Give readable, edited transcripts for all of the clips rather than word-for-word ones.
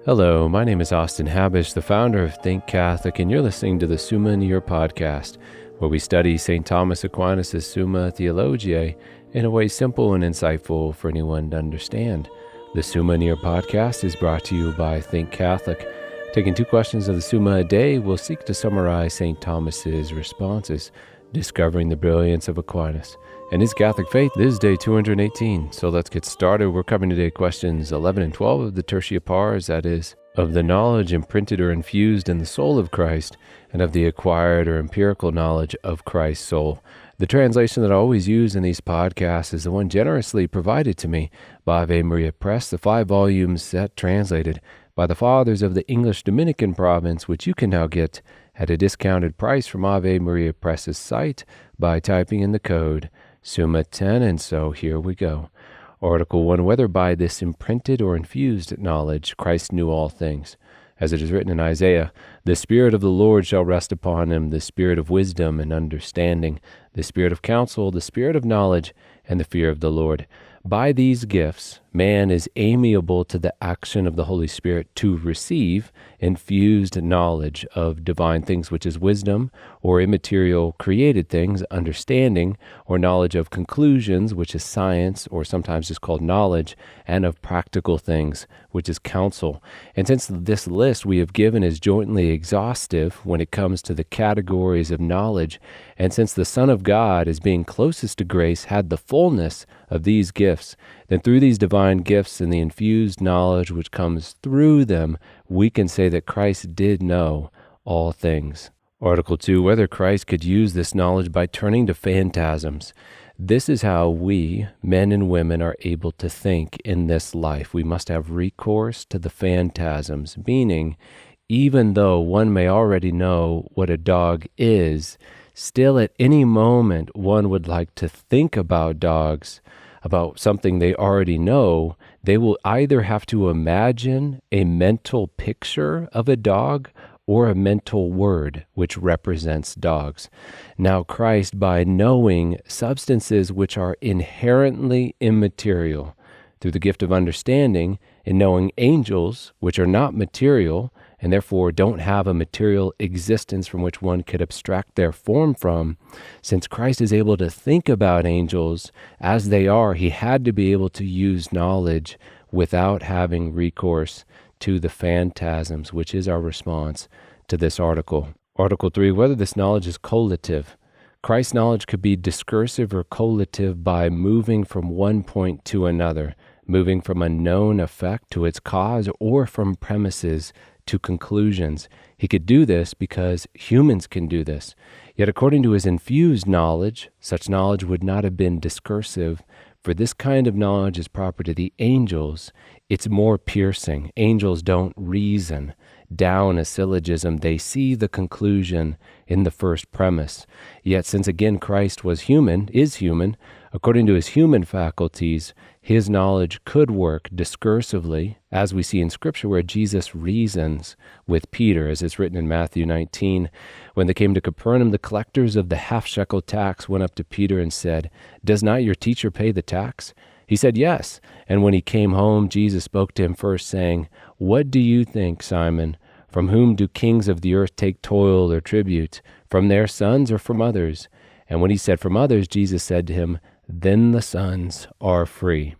Hello, my name is Austin Habish, the founder of Think Catholic, and you're listening to the Summa podcast, where we study St. Thomas Aquinas' Summa Theologiae in a way simple and insightful for anyone to understand. The Summa podcast is brought to you by Think Catholic. Taking 2 questions of the Summa a day, we'll seek to summarize St. Thomas's responses, discovering the brilliance of Aquinas and his Catholic faith. This is day 218, so let's get started. We're covering today questions 11 and 12 of the Tertia Pars, that is, of the knowledge imprinted or infused in the soul of Christ, and of the acquired or empirical knowledge of Christ's soul. The translation that I always use in these podcasts is the one generously provided to me by Ave Maria Press, the 5 volume set translated by the Fathers of the English Dominican province, which you can now get at a discounted price from Ave Maria Press's site by typing in the code Summa 10, and so here we go. Article 1, whether by this imprinted or infused knowledge Christ knew all things. As it is written in Isaiah, the Spirit of the Lord shall rest upon him, the Spirit of wisdom and understanding, the Spirit of counsel, the Spirit of knowledge, and the fear of the Lord. By these gifts, man is amiable to the action of the Holy Spirit to receive infused knowledge of divine things, which is wisdom, or immaterial created things, understanding, or knowledge of conclusions, which is science, or sometimes is called knowledge, and of practical things, which is counsel. And since this list we have given is jointly exhaustive when it comes to the categories of knowledge, and since the Son of God, as being closest to grace, had the fullness of these gifts, then through these divine gifts and the infused knowledge which comes through them, we can say that Christ did know all things. Article 2, whether Christ could use this knowledge by turning to phantasms. This is how we, men and women, are able to think in this life. We must have recourse to the phantasms, meaning even though one may already know what a dog is, still at any moment one would like to think about dogs, about something they already know. They will either have to imagine a mental picture of a dog or a mental word which represents dogs. Now Christ, by knowing substances which are inherently immaterial, through the gift of understanding, in knowing angels which are not material, and therefore don't have a material existence from which one could abstract their form from, since Christ is able to think about angels as they are, he had to be able to use knowledge without having recourse to the phantasms, which is our response to this article. Article 3, whether this knowledge is collative. Christ's knowledge could be discursive or collative by moving from one point to another, moving from a known effect to its cause, or from premises to conclusions. He could do this because humans can do this. Yet according to his infused knowledge, such knowledge would not have been discursive, for this kind of knowledge is proper to the angels. It's more piercing. Angels don't reason down a syllogism. They see the conclusion in the first premise. Yet since again Christ was human, is human, according to his human faculties, his knowledge could work discursively, as we see in Scripture where Jesus reasons with Peter, as it's written in Matthew 19. When they came to Capernaum, the collectors of the half-shekel tax went up to Peter and said, "Does not your teacher pay the tax?" He said, "Yes." And when he came home, Jesus spoke to him first, saying, "What do you think, Simon? From whom do kings of the earth take toil or tribute? From their sons or from others?" And when he said from others, Jesus said to him, "Then the sons are free."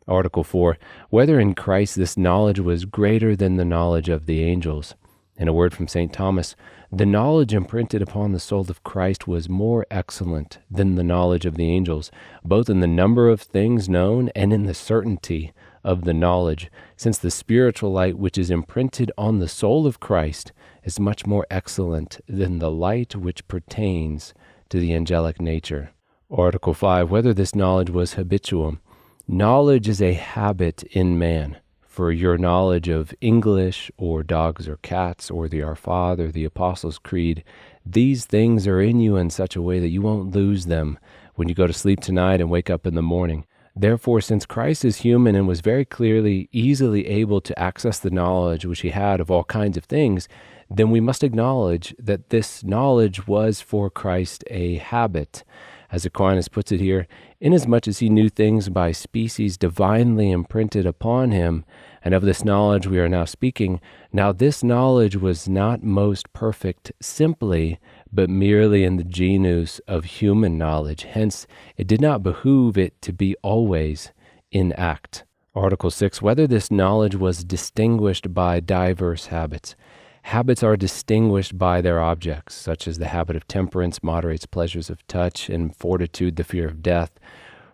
Article 4, whether in Christ this knowledge was greater than the knowledge of the angels. In a word from St. Thomas, the knowledge imprinted upon the soul of Christ was more excellent than the knowledge of the angels, both in the number of things known and in the certainty of the knowledge, since the spiritual light which is imprinted on the soul of Christ is much more excellent than the light which pertains to the angelic nature. Article 5, whether this knowledge was habitual. Knowledge is a habit in man. For your knowledge of English, or dogs or cats, or the Our Father, the Apostles' Creed, these things are in you in such a way that you won't lose them when you go to sleep tonight and wake up in the morning. Therefore, since Christ is human and was very clearly, easily able to access the knowledge which he had of all kinds of things, then we must acknowledge that this knowledge was for Christ a habit. As Aquinas puts it here, inasmuch as he knew things by species divinely imprinted upon him, And of this knowledge we are now speaking. Now this knowledge was not most perfect simply, but merely in the genus of human knowledge. Hence, it did not behoove it to be always in act. Article 6, whether this knowledge was distinguished by diverse habits. Habits are distinguished by their objects, such as the habit of temperance moderates pleasures of touch, and fortitude the fear of death.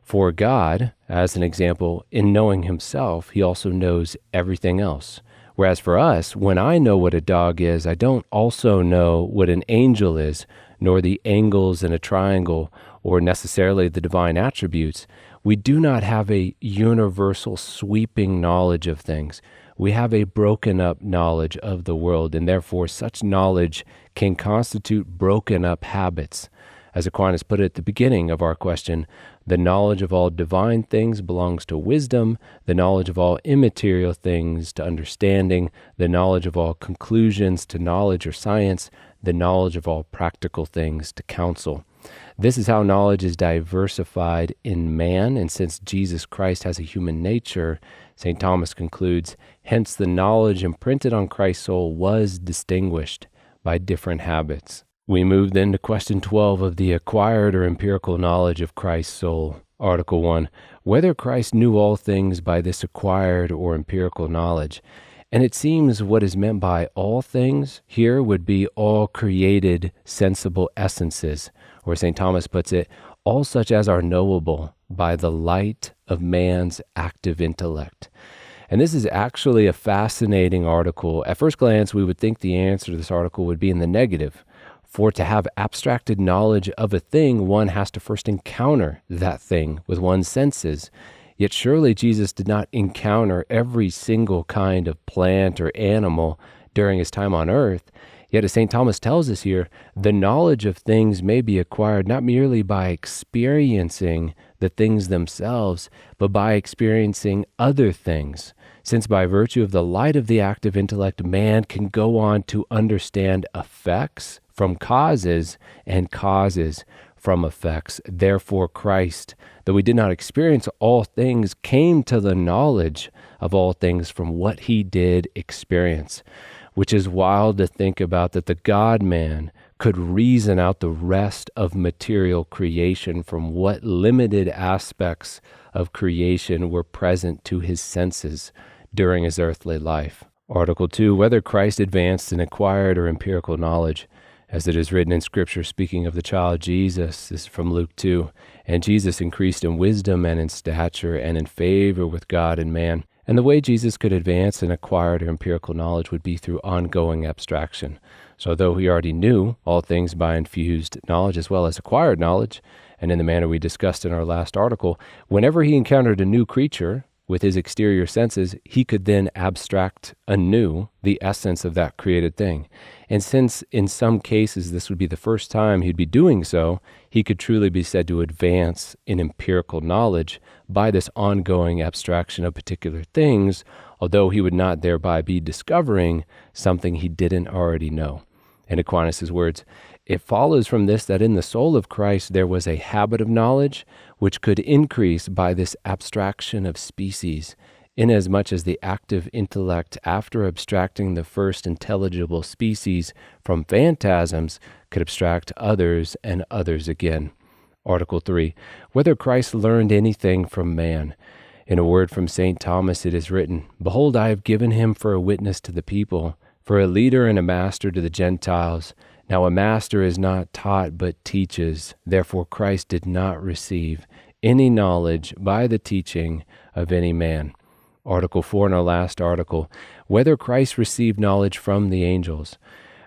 For God, as an example, in knowing himself, he also knows everything else. Whereas for us, when I know what a dog is, I don't also know what an angel is, nor the angles in a triangle, or necessarily the divine attributes. We do not have a universal sweeping knowledge of things. We have a broken up knowledge of the world, and therefore such knowledge can constitute broken up habits. As Aquinas put it at the beginning of our question, the knowledge of all divine things belongs to wisdom, the knowledge of all immaterial things to understanding, the knowledge of all conclusions to knowledge or science, the knowledge of all practical things to counsel. This is how knowledge is diversified in man, and since Jesus Christ has a human nature, St. Thomas concludes, hence the knowledge imprinted on Christ's soul was distinguished by different habits. We move then to question 12 of the acquired or empirical knowledge of Christ's soul. Article 1, whether Christ knew all things by this acquired or empirical knowledge. And it seems what is meant by all things here would be all created sensible essences, or St. Thomas puts it, all such as are knowable by the light of man's active intellect. And this is actually a fascinating article. At first glance, we would think the answer to this article would be in the negative. For to have abstracted knowledge of a thing, one has to first encounter that thing with one's senses. Yet surely Jesus did not encounter every single kind of plant or animal during his time on earth. Yet as St. Thomas tells us here, the knowledge of things may be acquired not merely by experiencing the things themselves, but by experiencing other things. Since by virtue of the light of the active intellect, man can go on to understand effects from causes and causes from effects. Therefore Christ, though he did not experience all things, came to the knowledge of all things from what he did experience. Which is wild to think about, that the God-man could reason out the rest of material creation from what limited aspects of creation were present to his senses during his earthly life. Article 2, whether Christ advanced in acquired or empirical knowledge. As it is written in Scripture, speaking of the child Jesus, this is from Luke 2, and Jesus increased in wisdom and in stature and in favor with God and man. And the way Jesus could advance in acquired or empirical knowledge would be through ongoing abstraction. So though he already knew all things by infused knowledge as well as acquired knowledge, and in the manner we discussed in our last article, whenever he encountered a new creature with his exterior senses, he could then abstract anew the essence of that created thing. And since in some cases this would be the first time he'd be doing so, he could truly be said to advance in empirical knowledge by this ongoing abstraction of particular things, although he would not thereby be discovering something he didn't already know. In Aquinas' words, it follows from this that in the soul of Christ there was a habit of knowledge which could increase by this abstraction of species, inasmuch as the active intellect, after abstracting the first intelligible species from phantasms, could abstract others and others again. Article 3, whether Christ learned anything from man. In a word from St. Thomas it is written, behold, I have given him for a witness to the people, for a leader and a master to the Gentiles. Now a master is not taught but teaches. Therefore Christ did not receive any knowledge by the teaching of any man. Article 4 in our last article, whether Christ received knowledge from the angels.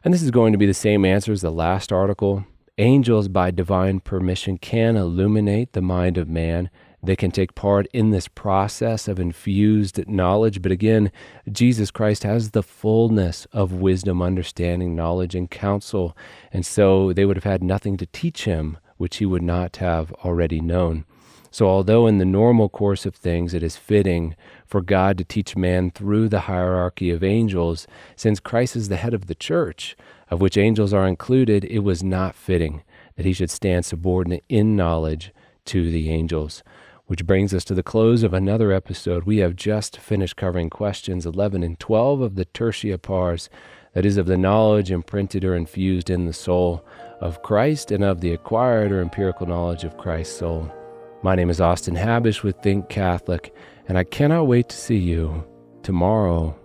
And this is going to be the same answer as the last article. Angels, by divine permission, can illuminate the mind of man. They can take part in this process of infused knowledge. But again, Jesus Christ has the fullness of wisdom, understanding, knowledge, and counsel. And so they would have had nothing to teach him which he would not have already known. So although in the normal course of things it is fitting for God to teach man through the hierarchy of angels, since Christ is the head of the church, of which angels are included, it was not fitting that he should stand subordinate in knowledge to the angels. which brings us to the close of another episode. We have just finished covering questions 11 and 12 of the tertia pars, that is, of the knowledge imprinted or infused in the soul of Christ and of the acquired or empirical knowledge of Christ's soul. My name is Austin Habish with Think Catholic, and I cannot wait to see you tomorrow.